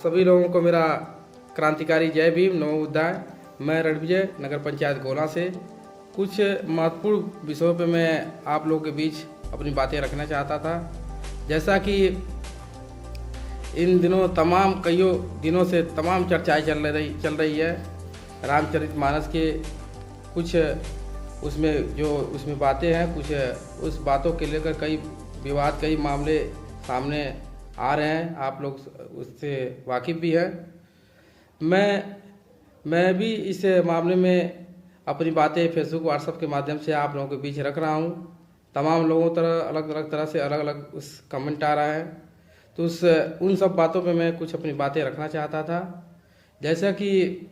सभी लोगों को मेरा क्रांतिकारी जय भीम नमो बुद्धाय। मैं रणविजय नगर पंचायत गोला से कुछ महत्वपूर्ण विषयों पे मैं आप लोगों के बीच अपनी बातें रखना चाहता था। जैसा कि इन दिनों कईयों दिनों से तमाम चर्चाएं चल रही है रामचरितमानस के कुछ उसमें बातें हैं, कुछ उस बातों के लेकर कई विवाद, कई मामले सामने आ रहे हैं। आप लोग उससे वाकिफ़ भी हैं। मैं भी इस मामले में अपनी बातें फेसबुक व्हाट्सएप के माध्यम से आप लोगों के बीच रख रहा हूँ। तमाम लोगों तरह अलग अलग तरह से अलग अलग उस कमेंट आ रहा है, तो उन सब बातों पे मैं कुछ अपनी बातें रखना चाहता था। जैसा कि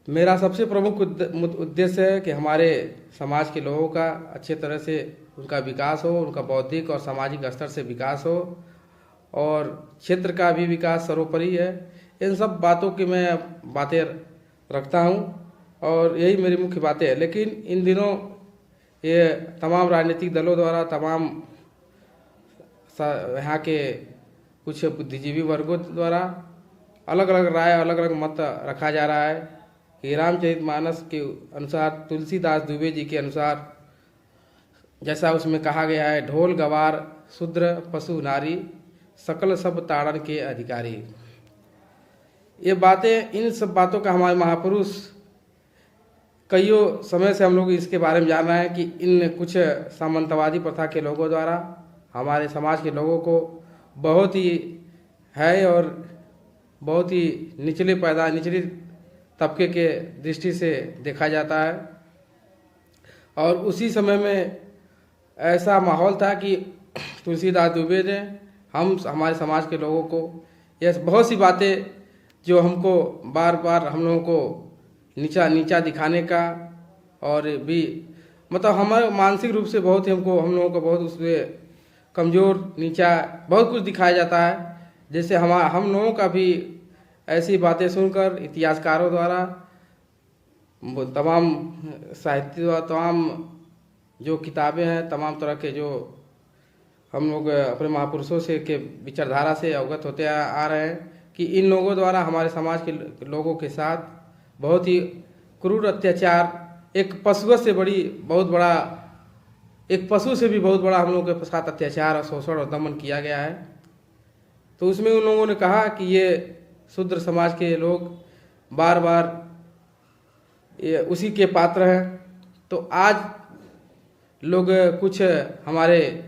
मेरा सबसे प्रमुख उद्देश्य है कि हमारे समाज के लोगों का अच्छे तरह से उनका विकास हो, उनका बौद्धिक और सामाजिक स्तर से विकास हो और क्षेत्र का भी विकास सर्वोपरि है। इन सब बातों की मैं बातें रखता हूं और यही मेरी मुख्य बातें हैं। लेकिन इन दिनों ये तमाम राजनीतिक दलों द्वारा, तमाम यहाँ के कुछ बुद्धिजीवी वर्गों द्वारा अलग अलग राय, अलग अलग मत रखा जा रहा है कि रामचरितमानस के अनुसार, तुलसीदास दुबे जी के अनुसार, जैसा उसमें कहा गया है, ढोल गवार शूद्र पशु नारी सकल सब ताड़न के अधिकारी। ये बातें, इन सब बातों का हमारे महापुरुष कईयों समय से हम लोग इसके बारे में जान रहे हैं कि इन कुछ सामंतवादी प्रथा के लोगों द्वारा हमारे समाज के लोगों को बहुत ही निचले तबके के दृष्टि से देखा जाता है। और उसी समय में ऐसा माहौल था कि तुलसीदास दुबे ने हमारे समाज के लोगों को ये बहुत सी बातें जो हमको बार बार हम लोगों को नीचा दिखाने का, और भी मतलब हमारे मानसिक रूप से बहुत ही हम लोगों को बहुत उसमें कमज़ोर, नीचा बहुत कुछ दिखाया जाता है। जैसे हम लोगों का भी ऐसी बातें सुनकर इतिहासकारों द्वारा, तमाम साहित्य द्वारा, तमाम जो किताबें हैं, तमाम तरह के जो हम लोग अपने महापुरुषों से के विचारधारा से अवगत होते आ रहे हैं कि इन लोगों द्वारा हमारे समाज के लोगों के साथ बहुत ही क्रूर अत्याचार, एक पशु से भी बहुत बड़ा हम लोगों के साथ अत्याचार और शोषण और दमन किया गया है। तो उसमें उन लोगों ने कहा कि ये शूद्र समाज के लोग बार बार ये उसी के पात्र हैं। तो आज लोग, कुछ हमारे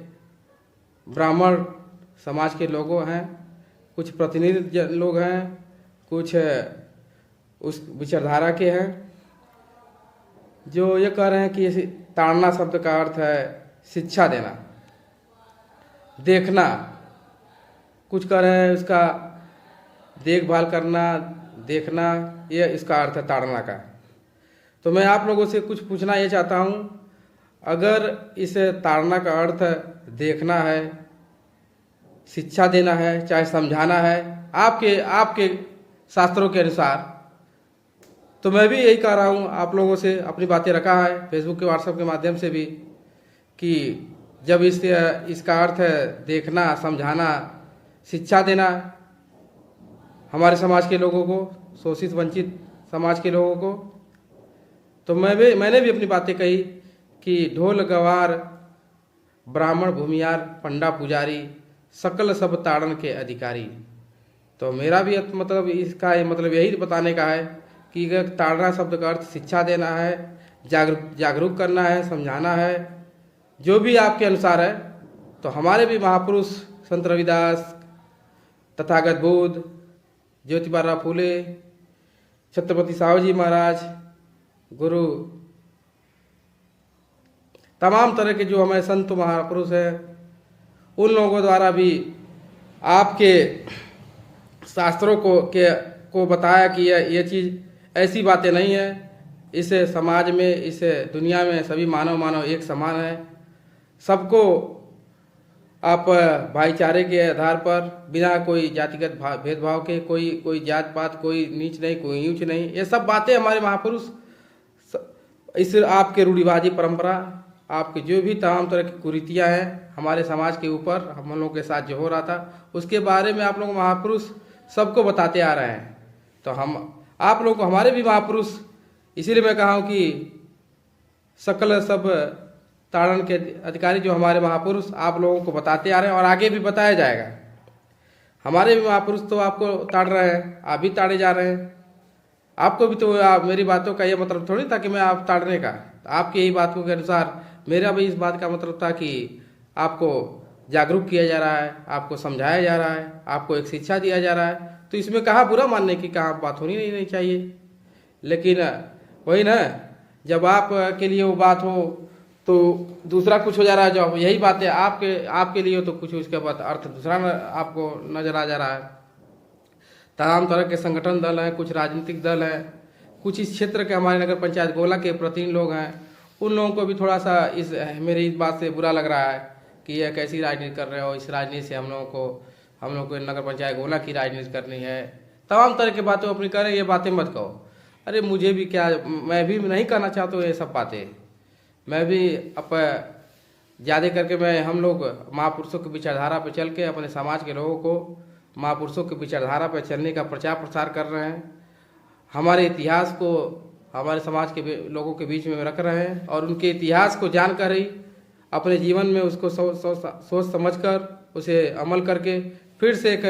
ब्राह्मण समाज के लोगों हैं, कुछ प्रतिनिधि लोग हैं, कुछ उस विचारधारा के हैं, जो ये कह रहे हैं कि ताड़ना शब्द का अर्थ है शिक्षा देना, देखना। कुछ कह रहे हैं उसका देखभाल करना, देखना, ये इसका अर्थ है ताड़ना का। तो मैं आप लोगों से कुछ पूछना ये चाहता हूँ, अगर इस ताड़ना का अर्थ देखना है, शिक्षा देना है, चाहे समझाना है आपके शास्त्रों के अनुसार, तो मैं भी यही कह रहा हूँ आप लोगों से, अपनी बातें रखा है फेसबुक के व्हाट्सएप के माध्यम से भी, कि जब इसका अर्थ है देखना, समझाना, शिक्षा देना हमारे समाज के लोगों को, शोषित वंचित समाज के लोगों को, तो मैंने भी अपनी बातें कही कि ढोल गवार ब्राह्मण भूमियार पंडा पुजारी सकल सब ताड़न के अधिकारी। तो मेरा भी इसका मतलब यही बताने का है कि ताड़ना शब्द का अर्थ शिक्षा देना है, जागरूक करना है, समझाना है, जो भी आपके अनुसार है। तो हमारे भी महापुरुष संत रविदास, तथागत बुद्ध, ज्योतिबा फूले, छत्रपति साहू महाराज, गुरु, तमाम तरह के जो हमारे संत महापुरुष हैं, उन लोगों द्वारा भी आपके शास्त्रों को बताया कि ये चीज़ ऐसी बातें नहीं है। इस समाज में, इस दुनिया में सभी मानव एक समान है। सबको आप भाईचारे के आधार पर, बिना कोई जातिगत भेदभाव के, कोई जात पात, कोई नीच नहीं, कोई ऊंच नहीं, ये सब बातें हमारे महापुरुष इस आपके रूढ़िवादी परंपरा, आपकी जो भी तमाम तरह की कुरीतियाँ हैं, हमारे समाज के ऊपर हम लोगों के साथ जो हो रहा था उसके बारे में आप लोग महापुरुष सबको बताते आ रहे हैं। तो हम आप लोगों को हमारे भी महापुरुष, इसीलिए मैं कहा हूँ कि सकल सब ताड़न के अधिकारी जो हमारे महापुरुष आप लोगों को बताते आ रहे हैं और आगे भी बताया जाएगा। हमारे भी महापुरुष तो आपको ताड़ रहे हैं, आप भी ताड़े जा रहे हैं। आपको भी तो मेरी बातों का ये मतलब थोड़ी था कि मैं आप ताड़ने का, आपकी यही बातों के अनुसार मेरा भी इस बात का मतलब था कि आपको जागरूक किया जा रहा है, आपको समझाया जा रहा है, आपको एक शिक्षा दिया जा रहा है। तो इसमें कहाँ बुरा मानने की कहाँ बात होनी नहीं चाहिए। लेकिन वही ना, जब आप के लिए वो बात हो तो दूसरा कुछ हो जा रहा है। जो यही बात है आपके लिए हो तो कुछ उसके बाद अर्थ दूसरा आपको नजर आ जा रहा है। तमाम तरह के संगठन दल हैं, कुछ राजनीतिक दल हैं, कुछ इस क्षेत्र के हमारे नगर पंचायत गोला के प्रतिनिधि लोग हैं, उन लोगों को भी थोड़ा सा मेरी इस बात से बुरा लग रहा है कि यह कैसी राजनीति कर रहे हो। इस राजनीति से हम लोग को नगर पंचायत गोला की राजनीति करनी है। तमाम तरह की बातें अपनी करें, ये बातें मत कहो। अरे मुझे भी क्या, मैं भी नहीं करना चाहता हूँ ये सब बातें। मैं भी अब ज़्यादा करके मैं हम लोग महापुरुषों की विचारधारा पर चल के अपने समाज के लोगों को महापुरुषों की विचारधारा पर चलने का प्रचार प्रसार कर रहे हैं। हमारे इतिहास को हमारे समाज के लोगों के बीच में रख रहे हैं और उनके इतिहास को जानकर ही अपने जीवन में उसको सोच समझकर उसे अमल करके फिर से एक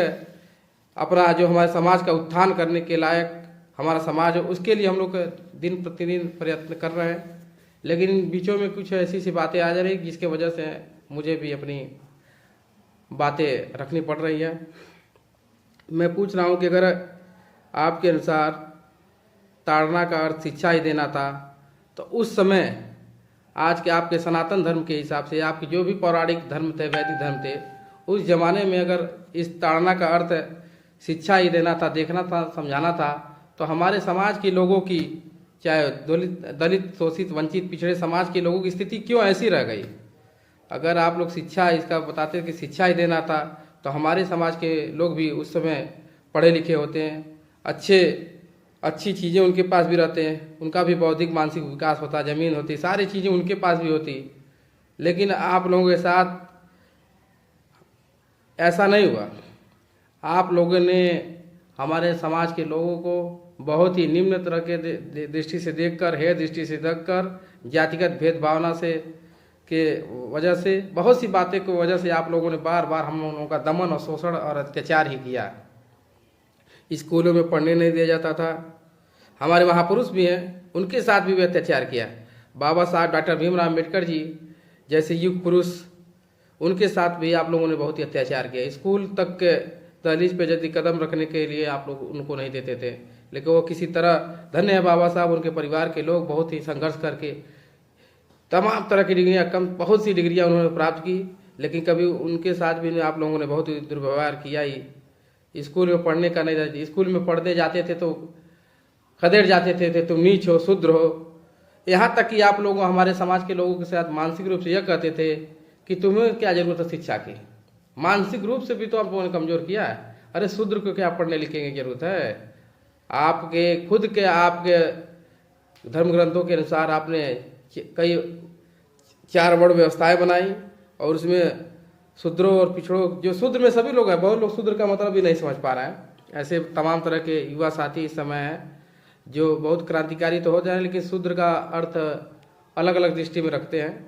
अपना जो हमारे समाज का उत्थान करने के लायक हमारा समाज है, उसके लिए हम लोग दिन प्रतिदिन प्रयत्न कर रहे हैं। लेकिन बीचों में कुछ ऐसी सी बातें आ जा रही जिसके वजह से मुझे भी अपनी बातें रखनी पड़ रही है। मैं पूछ रहा हूँ कि अगर आपके अनुसार ताड़ना का अर्थ शिक्षा ही देना था तो उस समय आज के आपके सनातन धर्म के हिसाब से आपके जो भी पौराणिक धर्म थे, वैदिक धर्म थे, उस जमाने में अगर इस ताड़ना का अर्थ शिक्षा ही देना था, देखना था, समझाना था, तो हमारे समाज के लोगों की, चाहे दलित शोषित वंचित पिछड़े समाज के लोगों की स्थिति क्यों ऐसी रह गई। अगर आप लोग शिक्षा इसका बताते कि शिक्षा ही देना था तो हमारे समाज के लोग भी उस समय पढ़े लिखे होते हैं, अच्छी चीज़ें उनके पास भी रहते हैं, उनका भी बौद्धिक मानसिक विकास होता, ज़मीन होती, सारी चीज़ें उनके पास भी होती। लेकिन आप लोगों के साथ ऐसा नहीं हुआ। आप लोगों ने हमारे समाज के लोगों को बहुत ही निम्न तरह के दृष्टि से देखकर, हेय दृष्टि से देखकर, जातिगत भेदभावना से के वजह से, बहुत सी बातें की वजह से आप लोगों ने बार बार हम लोगों का दमन और शोषण और अत्याचार ही किया। स्कूलों में पढ़ने नहीं दिया जाता था। हमारे महापुरुष भी हैं, उनके साथ भी अत्याचार किया। बाबा साहब डॉक्टर भीमराव अम्बेडकर जी जैसे युग पुरुष, उनके साथ भी आप लोगों ने बहुत ही अत्याचार किया। स्कूल तक के दहलीज पे यदि कदम रखने के लिए आप लोग उनको नहीं देते थे, लेकिन वो किसी तरह, धन्य है बाबा साहब, उनके परिवार के लोग बहुत ही संघर्ष करके तमाम तरह की डिग्रियाँ, बहुत सी डिग्रियाँ उन्होंने प्राप्त की। लेकिन कभी उनके साथ भी आप लोगों ने बहुत ही दुर्व्यवहार किया ही। स्कूल में पढ़ने का नहीं रहती, स्कूल में पढ़ने जाते थे तो खदेड़ जाते थे तुम नीच हो, शूद्र हो। यहाँ तक कि आप लोग हमारे समाज के लोगों के साथ मानसिक रूप से यह कहते थे कि तुम्हें क्या जरूरत है शिक्षा की। मानसिक रूप से भी तो आप लोगों ने कमजोर किया है। अरे शूद्र को क्या पढ़ने लिखने की जरूरत है। आपके खुद के आपके धर्म ग्रंथों के अनुसार आपने कई 4 वर्ण व्यवस्थाएं बनाई और उसमें शूद्रों और पिछड़ों, जो शूद्र में सभी लोग हैं, बहुत लोग शूद्र का मतलब भी नहीं समझ पा रहे हैं। ऐसे तमाम तरह के युवा साथी इस समय हैं जो बहुत क्रांतिकारी तो हो जाए, लेकिन शूद्र का अर्थ अलग अलग दृष्टि में रखते हैं।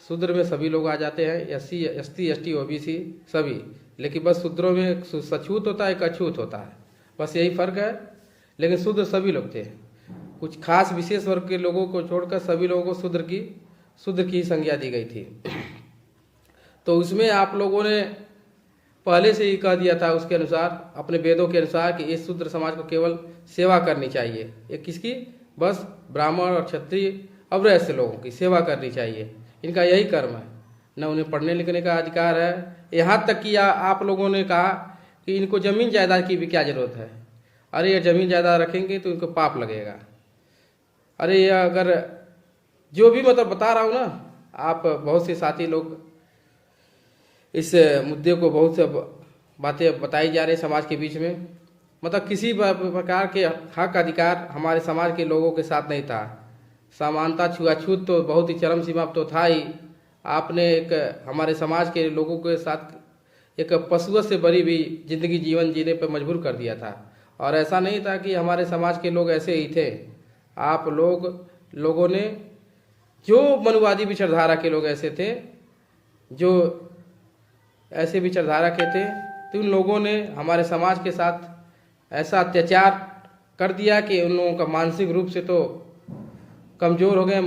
शूद्र में सभी लोग आ जाते हैं, SC ST OBC सभी, लेकिन बस शूद्रों में सछूत होता है, एक अछूत होता है, बस यही फर्क है। लेकिन शूद्र सभी लोग थे। कुछ खास विशेष वर्ग के लोगों को छोड़कर सभी लोगों को शूद्र की ही संज्ञा दी गई थी। तो उसमें आप लोगों ने पहले से ही कह दिया था उसके अनुसार, अपने वेदों के अनुसार, कि इस शूद्र समाज को केवल सेवा करनी चाहिए। ये किसकी? बस ब्राह्मण और क्षत्रिय अवैश्य लोगों की सेवा करनी चाहिए। इनका यही कर्म है, न उन्हें पढ़ने लिखने का अधिकार है। यहाँ तक कि आप लोगों ने कहा कि इनको जमीन जायदाद की भी क्या जरूरत है। अरे ये जमीन जायदाद रखेंगे तो इनको पाप लगेगा। अरे ये अगर जो भी मतलब बता रहा हूँ ना, आप बहुत से साथी लोग इस मुद्दे को बहुत से बातें बताई जा रही समाज के बीच में, मतलब किसी प्रकार के हक अधिकार हमारे समाज के लोगों के साथ नहीं था। समानता, छुआछूत तो बहुत ही चरम सीमा तो था ही। आपने एक हमारे समाज के लोगों के साथ एक पशुओं से बड़ी भी जिंदगी जीवन जीने पर मजबूर कर दिया था। और ऐसा नहीं था कि हमारे समाज के लोग ऐसे ही थे, आप लोगों ने जो मनुवादी विचारधारा के लोग ऐसे थे, जो ऐसे विचारधारा के थे, तो उन लोगों ने हमारे समाज के साथ ऐसा अत्याचार कर दिया कि उन लोगों का मानसिक रूप से तो कमज़ोर हो गए,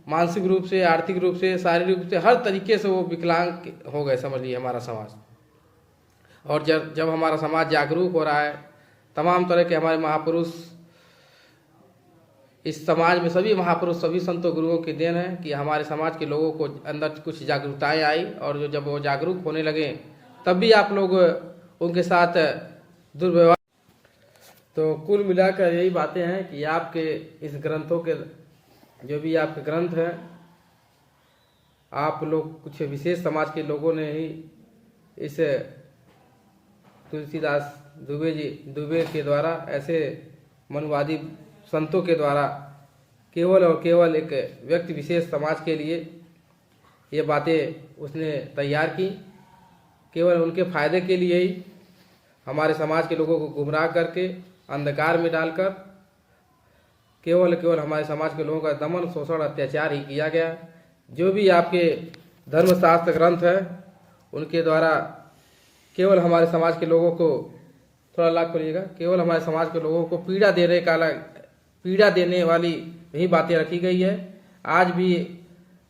मानसिक रूप से, आर्थिक रूप से, शारीरिक रूप से, हर तरीके से वो विकलांग हो गए, समझ लीजिए हमारा समाज। और जब हमारा समाज जागरूक हो रहा है, तमाम तरह के हमारे महापुरुष, इस समाज में सभी महापुरुष, सभी संतों गुरुओं की देन है कि हमारे समाज के लोगों को अंदर कुछ जागरूकताएं आई, और जब वो जागरूक होने लगे तब भी आप लोग उनके साथ दुर्व्यवहार। तो कुल मिलाकर यही बातें हैं कि आपके इस ग्रंथों के, जो भी आपके ग्रंथ हैं, आप लोग कुछ विशेष समाज के लोगों ने ही इस तुलसीदास दुबे के द्वारा, ऐसे मनुवादी संतों के द्वारा केवल और केवल एक व्यक्ति विशेष समाज के लिए ये बातें उसने तैयार की, केवल उनके फायदे के लिए ही हमारे समाज के लोगों को गुमराह करके अंधकार में डालकर केवल हमारे समाज के लोगों का दमन, शोषण, अत्याचार ही किया गया। जो भी आपके धर्मशास्त्र ग्रंथ है उनके द्वारा केवल हमारे समाज के लोगों को, थोड़ा लाभ करिएगा, केवल हमारे समाज के लोगों को पीड़ा देने वाली यही बातें रखी गई है। आज भी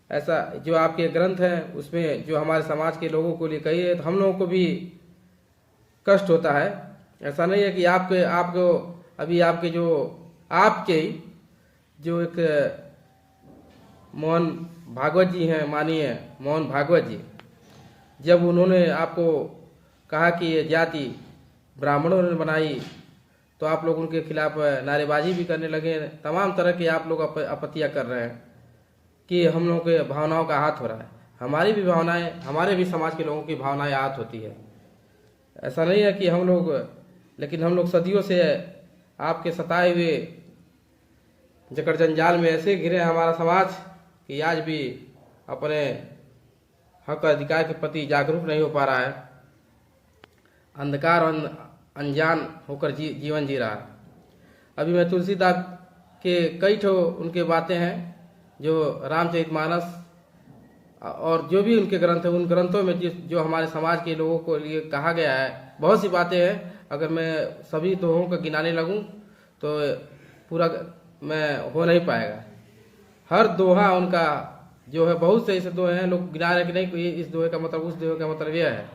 ऐसा जो आपके ग्रंथ हैं उसमें जो हमारे समाज के लोगों को लिए कही है, तो हम लोगों को भी कष्ट होता है। ऐसा नहीं है कि आपको अभी आपके जो एक मोहन भागवत जी हैं, माननीय मोहन भागवत जी, जब उन्होंने आपको कहा कि ये जाति ब्राह्मणों ने बनाई, तो आप लोग उनके खिलाफ नारेबाजी भी करने लगे। तमाम तरह के आप लोग आपत्तियां कर रहे हैं कि हम लोगों के भावनाओं का आहत हो रहा है। हमारी भी भावनाएं, हमारे भी समाज के लोगों की भावनाएं आहत होती है। ऐसा नहीं है कि लेकिन हम लोग सदियों से आपके सताए हुए जकड़ जंजाल में ऐसे घिरे हमारा समाज कि आज भी अपने हक अधिकार के प्रति जागरूक नहीं हो पा रहा है, अंधकार और अनजान होकर जीवन जी रहा है। अभी मैं तुलसीदास के कई ठो उनके बातें हैं, जो रामचरितमानस और जो भी उनके ग्रंथ हैं, उन ग्रंथों में जो हमारे समाज के लोगों को लिए कहा गया है, बहुत सी बातें हैं। अगर मैं सभी दोहों को गिनाने लगूं तो पूरा मैं हो नहीं पाएगा। हर दोहा उनका जो है, बहुत से ऐसे दोहे हैं, लोग गिना रहे कि नहीं इस दोहे का मतलब, उस दोहे का मतलब यह है,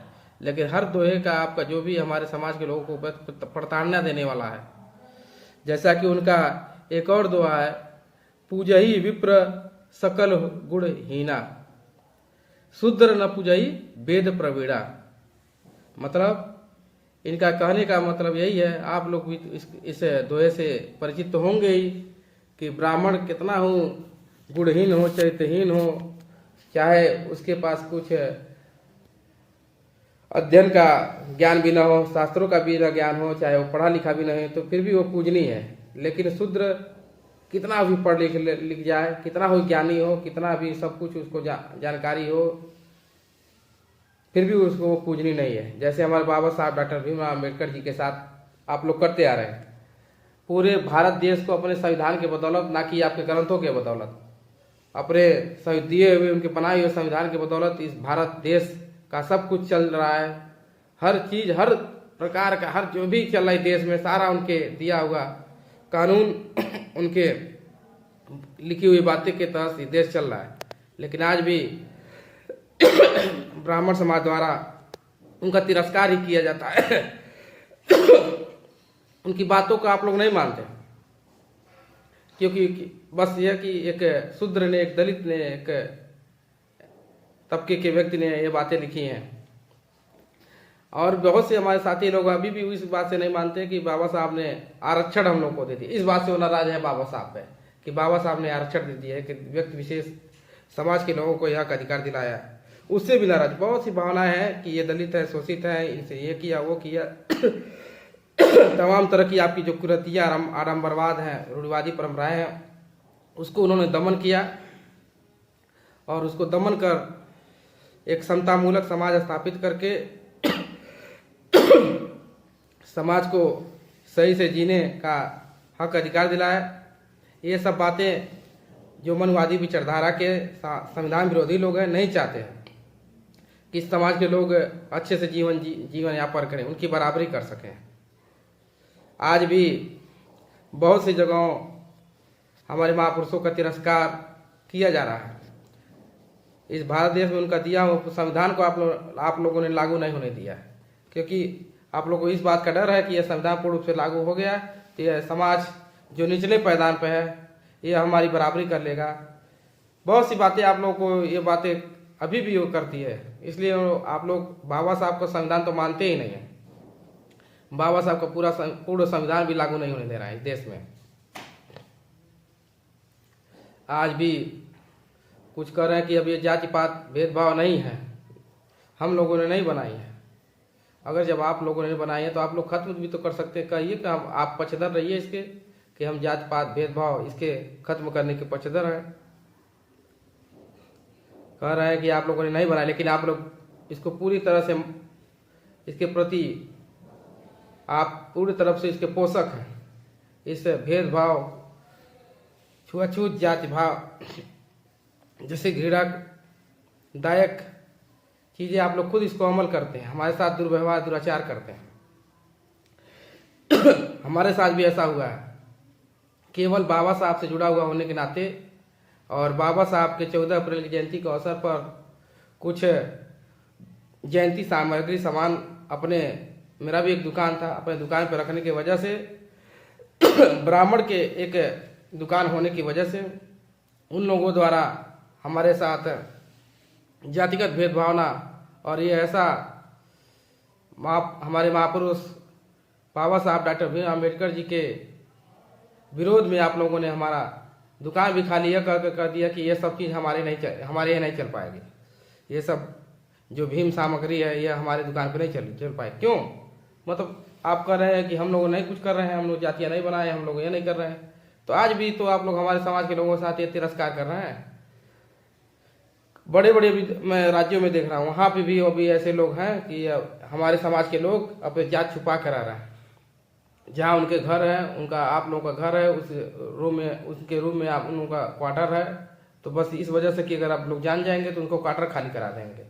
लेकिन हर दोहे का आपका जो भी हमारे समाज के लोगों को प्रताड़ना देने वाला है। जैसा कि उनका एक और दोहा है, पूजही विप्र सकल गुण हीना, शूद्र न पूजही वेद प्रवीणा। मतलब इनका कहने का मतलब यही है, आप लोग भी इस दोहे से परिचित तो होंगे ही, कि ब्राह्मण कितना हो गुणहीन हो, चरित्रहीन हो, चाहे उसके पास कुछ अध्ययन का ज्ञान भी ना हो, शास्त्रों का भी ना ज्ञान हो, चाहे वो पढ़ा लिखा भी नहीं, तो फिर भी वो पूजनीय है। लेकिन शूद्र कितना भी पढ़ लिख जाए, कितना हो ज्ञानी हो, कितना भी सब कुछ उसको जानकारी हो, फिर भी उसको वो पूजनीय नहीं है। जैसे हमारे बाबा साहब डॉक्टर भीमराव अम्बेडकर जी के साथ आप लोग करते आ रहे हैं। पूरे भारत देश को अपने संविधान के बदौलत, ना कि आपके ग्रंथों के बदौलत, अपने दिए हुए उनके बनाए हुए संविधान के बदौलत इस भारत देश का सब कुछ चल रहा है। हर चीज, हर प्रकार का, हर जो भी चल रहा है देश में, सारा उनके दिया हुआ कानून, उनके लिखी हुई बातें के तहत ही देश चल रहा है। लेकिन आज भी ब्राह्मण समाज द्वारा उनका तिरस्कार ही किया जाता है। उनकी बातों को आप लोग नहीं मानते, क्योंकि बस यह कि एक शूद्र ने, एक दलित ने, एक तबके के व्यक्ति ने ये बातें लिखी हैं। और बहुत से हमारे साथी लोग अभी भी इस बात से नहीं मानते कि बाबा साहब ने आरक्षण हम लोग को दे दिया। इस बात से वो नाराज है बाबा साहब पे, कि बाबा साहब ने आरक्षण दे दिया है, कि व्यक्ति विशेष समाज के लोगों को यहाँ का अधिकार दिलाया है। उससे भी नाराज बहुत सी भावनाएं हैं कि ये दलित है, शोषित है, इनसे ये किया वो किया। तमाम तरह की आपकी जो कुरीतियाँ, आडम्बरवाद हैं, रूढ़िवादी परंपराएं हैं, उसको उन्होंने दमन किया। और उसको दमन कर एक समतामूलक समाज स्थापित करके समाज को सही से जीने का हक अधिकार दिलाया। ये सब बातें जो मनवादी विचारधारा के संविधान विरोधी लोग हैं नहीं चाहते हैं कि समाज के लोग अच्छे से जीवन यापन करें, उनकी बराबरी कर सकें। आज भी बहुत सी जगहों हमारे महापुरुषों का तिरस्कार किया जा रहा है। इस भारत देश में उनका दिया हुआ संविधान को आप लोगों ने लागू नहीं होने दिया है, क्योंकि आप लोगों को इस बात का डर है कि यह संविधान पूर्ण रूप से लागू हो गया तो यह समाज जो निचले पायदान पर है यह हमारी बराबरी कर लेगा। बहुत सी बातें आप लोगों को ये बातें अभी भी वो करती है, इसलिए आप लोग बाबा साहब का संविधान तो मानते ही नहीं है। बाबा साहब का पूर्ण संविधान भी लागू नहीं होने दे रहा है इस देश में। आज भी कुछ कह रहे हैं कि अब ये जाति पात भेदभाव नहीं है, हम लोगों ने नहीं बनाई है। अगर जब आप लोगों ने बनाई है तो आप लोग खत्म भी तो कर सकते हैं। कहिए कि आप पक्षधर रहिए इसके कि हम जाति पात भेदभाव इसके खत्म करने के पक्षधर हैं। कह रहे हैं कि आप लोगों ने नहीं बनाया, लेकिन आप लोग इसको पूरी तरह से इसके प्रति आप पूरी तरफ से इसके पोषक हैं। इस भेदभाव, छुआछूत, जाति भाव जैसे घृणादायक चीजें आप लोग खुद इसको अमल करते हैं, हमारे साथ दुर्व्यवहार दुराचार करते हैं। हमारे साथ भी ऐसा हुआ है, केवल बाबा साहब से जुड़ा हुआ होने के नाते और बाबा साहब के 14 अप्रैल की जयंती के अवसर पर कुछ जयंती सामग्री सामान मेरा भी एक दुकान था, अपने दुकान पर रखने की वजह से ब्राह्मण के एक दुकान होने की वजह से उन लोगों द्वारा हमारे साथ जातिगत भेदभावना और ये ऐसा हमारे महापुरुष बाबा साहब डॉक्टर भीम अम्बेडकर जी के विरोध में आप लोगों ने हमारा दुकान भी खाली कर दिया कि ये सब चीज़ हमारे यहाँ नहीं चल पाएगी। ये सब जो भीम सामग्री है ये हमारे दुकान पे नहीं चल पाए। क्यों? मतलब आप कह रहे हैं कि हम लोग नहीं कुछ कर रहे हैं, हम लोग जातियाँ नहीं बनाए, हम लोग ये नहीं कर रहे हैं। तो आज भी तो आप लोग हमारे समाज के लोगों के साथ ये तिरस्कार कर रहे हैं। बड़े बड़े मैं राज्यों में देख रहा हूँ, वहाँ पे भी अभी ऐसे लोग हैं कि हमारे समाज के लोग अपने जात छुपा कर आ रहे हैं। जहाँ उनके घर है, उनका आप लोगों का घर है, उस रूम में उनके रूम में आप उन लोगों का क्वार्टर है, तो बस इस वजह से कि अगर आप लोग जान जाएंगे तो उनको क्वार्टर खाली करा देंगे।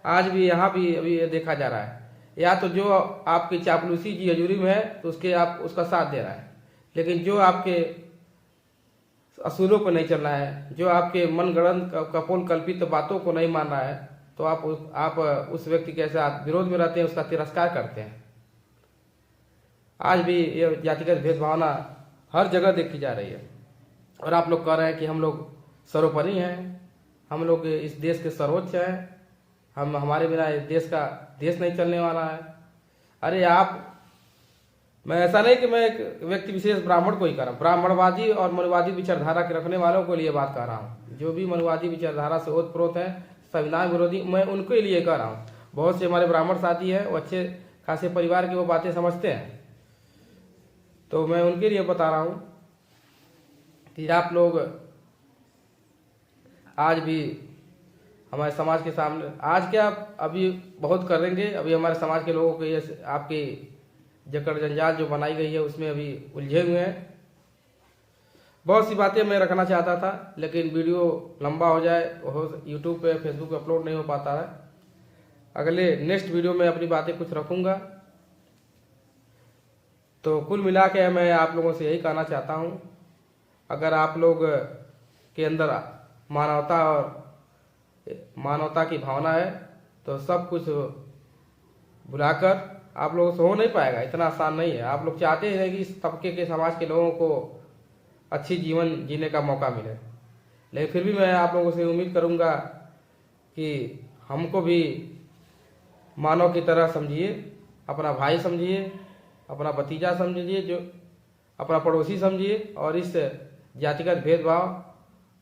आज भी यहाँ भी अभी ये देखा जा रहा है, या तो जो आपकी चापलूसी जी हजूरी में है तो उसका साथ दे रहा है, लेकिन जो आपके असूलों पर नहीं चल रहा है, जो आपके मनगढ़ंत कपोल कल्पित बातों को नहीं मान रहा है, तो आप उस व्यक्ति के साथ विरोध में रहते हैं, उसका तिरस्कार करते हैं। आज भी ये जातिगत भेदभावना हर जगह देखी जा रही है और आप लोग कह रहे हैं कि हम लोग सर्वोपरि हैं, हम लोग इस देश के सर्वोच्च हैं, हमारे बिना इस देश नहीं चलने वाला है। अरे मैं ऐसा नहीं कि मैं एक व्यक्ति विशेष ब्राह्मण को ही कर रहा हूँ, ब्राह्मणवादी और मनुवादी विचारधारा के रखने वालों को लिए बात कर रहा हूँ। जो भी मनुवादी विचारधारा से ओतप्रोत है, संविधान विरोधी, मैं उनके लिए कर रहा हूँ। बहुत से हमारे ब्राह्मण साथी हैं, वो अच्छे खासे परिवार की वो बातें समझते हैं, तो मैं उनके लिए बता रहा हूँ कि आप लोग आज भी हमारे समाज के सामने, आज क्या अभी बहुत करेंगे, अभी हमारे समाज के लोगों को ये आपकी जकड़ जंजाल जो बनाई गई है उसमें अभी उलझे हुए हैं। बहुत सी बातें मैं रखना चाहता था, लेकिन वीडियो लंबा हो जाए, यूट्यूब पे फेसबुक पे अपलोड नहीं हो पाता है। अगले नेक्स्ट वीडियो में अपनी बातें कुछ रखूँगा। तो कुल मिला के मैं आप लोगों से यही कहना चाहता हूँ, अगर आप लोग के अंदर मानवता की भावना है तो सब कुछ भुलाकर आप लोगों से हो नहीं पाएगा, इतना आसान नहीं है। आप लोग चाहते हैं कि इस तबके के समाज के लोगों को अच्छी जीवन जीने का मौका मिले, लेकिन फिर भी मैं आप लोगों से उम्मीद करूंगा कि हमको भी मानव की तरह समझिए, अपना भाई समझिए, अपना भतीजा समझिए, जो अपना पड़ोसी समझिए, और इस जातिगत भेदभाव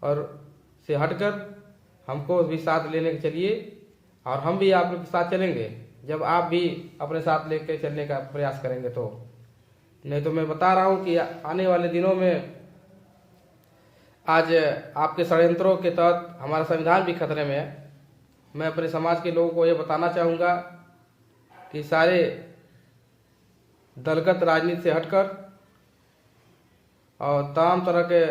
और से हटकर हमको भी साथ लेने के चलिए, और हम भी आप लोग के साथ चलेंगे जब आप भी अपने साथ लेके चलने का प्रयास करेंगे। तो नहीं तो मैं बता रहा हूँ कि आने वाले दिनों में आज आपके षड्यंत्रों के तहत हमारा संविधान भी खतरे में है, मैं अपने समाज के लोगों को ये बताना चाहूँगा कि सारे दलगत राजनीति से हटकर और तमाम तरह के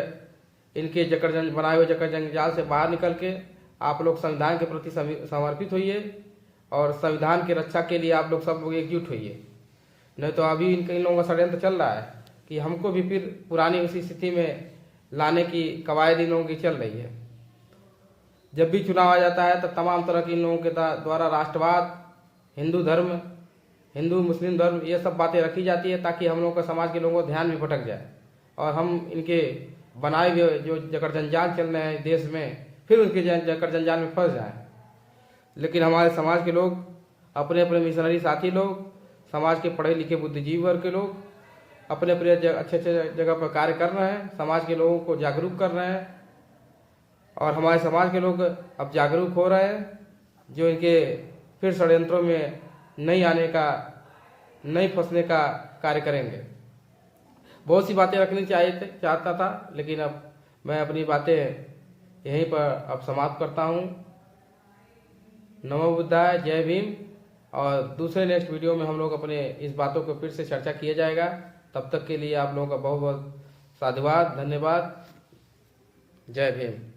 इनके बनाए हुए जकड़ जंजाल से बाहर निकल के आप लोग संविधान के प्रति समर्पित होइए और संविधान की रक्षा के लिए आप लोग सब लोग एकजुट होइए। नहीं तो अभी इन लोगों का षड्यंत्र चल रहा है कि हमको भी फिर पुरानी उसी स्थिति में लाने की कवायद इन लोगों की चल रही है। जब भी चुनाव आ जाता है तो तमाम तरह की इन लोगों के द्वारा राष्ट्रवाद, हिंदू धर्म, हिंदू मुस्लिम धर्म, ये सब बातें रखी जाती है ताकि हम लोग का समाज के लोगों का ध्यान भी भटक जाए और हम इनके बनाए हुए जो जकड़ जंजाल चल रहे हैं देश में, फिर उनके जकड़ जंजाल में फंस जाए। लेकिन हमारे समाज के लोग, अपने अपने मिशनरी साथी लोग, समाज के पढ़े लिखे बुद्धिजीवी वर्ग के लोग अपने अपने अच्छे अच्छे जगह पर कार्य कर रहे हैं, समाज के लोगों को जागरूक कर रहे हैं और हमारे समाज के लोग अब जागरूक हो रहे हैं, जो इनके फिर षड्यंत्रों में नहीं आने का, नहीं फंसने का कार्य करेंगे। बहुत सी बातें रखनी चाहता था, लेकिन अब मैं अपनी बातें यहीं पर अब समाप्त करता हूँ। नमो बुद्धाय, जय भीम। और दूसरे नेक्स्ट वीडियो में हम लोग अपने इस बातों को फिर से चर्चा किया जाएगा। तब तक के लिए आप लोगों का बहुत बहुत साधुवाद, धन्यवाद। जय भीम।